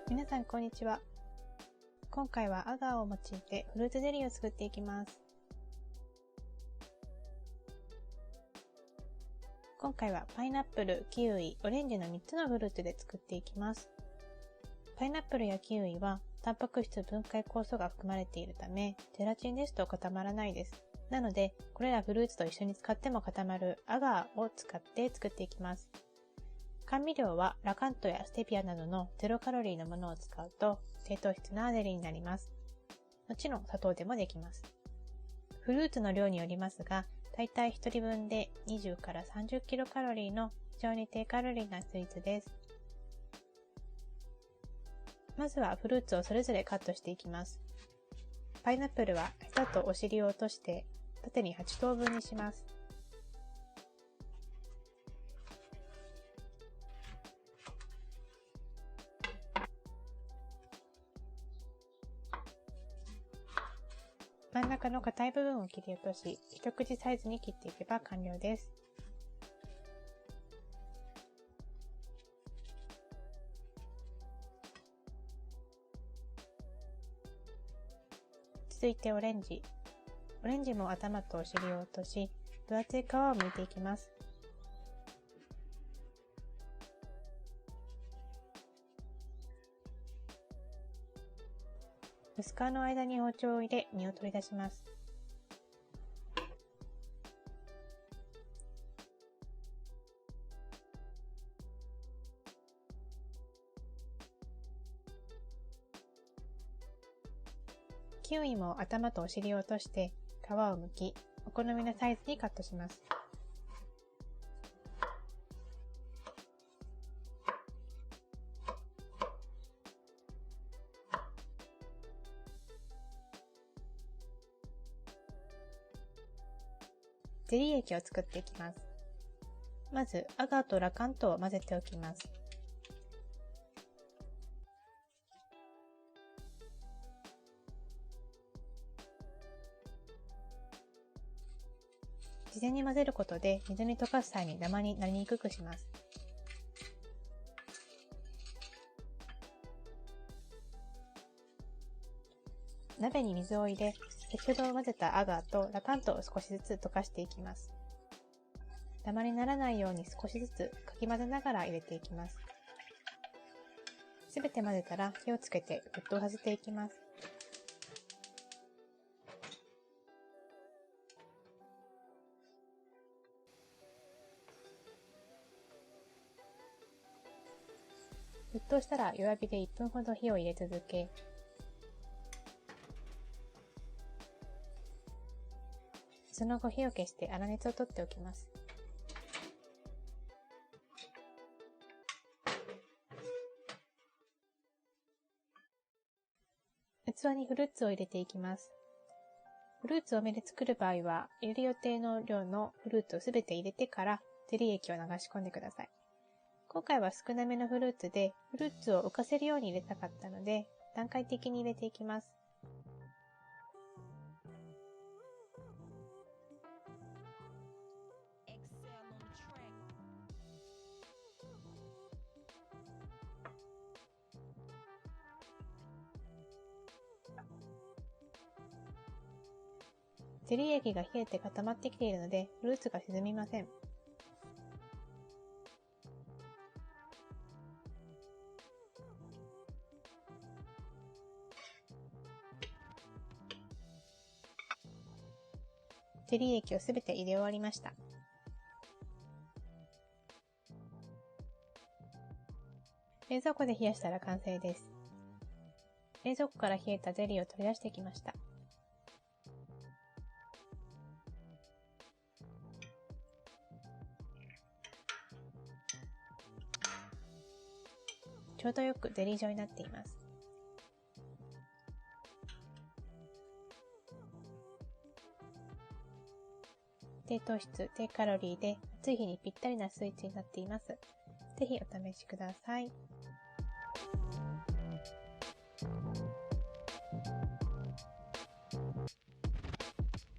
皆さんこんにちは。今回はアガーを用いてフルーツゼリーを作っていきます。今回はパイナップル、キウイ、オレンジの3つのフルーツで作っていきます。パイナップルやキウイはタンパク質分解酵素が含まれているため、ゼラチンですと固まらないです。なので、これらフルーツと一緒に使っても固まるアガーを使って作っていきます。甘味料はラカントやステピアなどの0カロリーのものを使うと低糖質なゼリーになります。もちろん砂糖でもできます。フルーツの量によりますが、だいたい1人分で20から30キロカロリーの非常に低カロリーなスイーツです。まずはフルーツをそれぞれカットしていきます。パイナップルはヘタとお尻を落として縦に8等分にします。真ん中の硬い部分を切り落とし、一口サイズに切っていけば完了です。続いてオレンジも頭とお尻を落とし、分厚い皮を剥いていきます。薄皮の間に包丁を入れ、実を取り出します。キウイも頭とお尻を落として皮を剥き、お好みのサイズにカットします。ゼリー液を作っていきます。まずアガーとラカントを混ぜておきます。事前に混ぜることで水に溶かす際にダマになりにくくします。鍋に水を入れ、先ほど混ぜたアガーとラカントを少しずつ溶かしていきます。ダマにならないように少しずつかき混ぜながら入れていきます。すべて混ぜたら火をつけて沸騰させていきます。沸騰したら弱火で1分ほど火を入れ続け、その後火を消して粗熱を取っておきます。器にフルーツを入れていきます。フルーツ多めで作る場合は、入れる予定の量のフルーツをすべて入れてからゼリー液を流し込んでください。今回は少なめのフルーツで、フルーツを浮かせるように入れたかったので、段階的に入れていきます。ゼリー液が冷えて固まってきているので、フルーツが沈みません。ゼリー液をすべて入れ終わりました。冷蔵庫で冷やしたら完成です。冷蔵庫から冷えたゼリーを取り出してきました。ちょうどよくゼリー状になっています。低糖質、低カロリーで暑い日にぴったりなスイーツになっています。ぜひお試しください。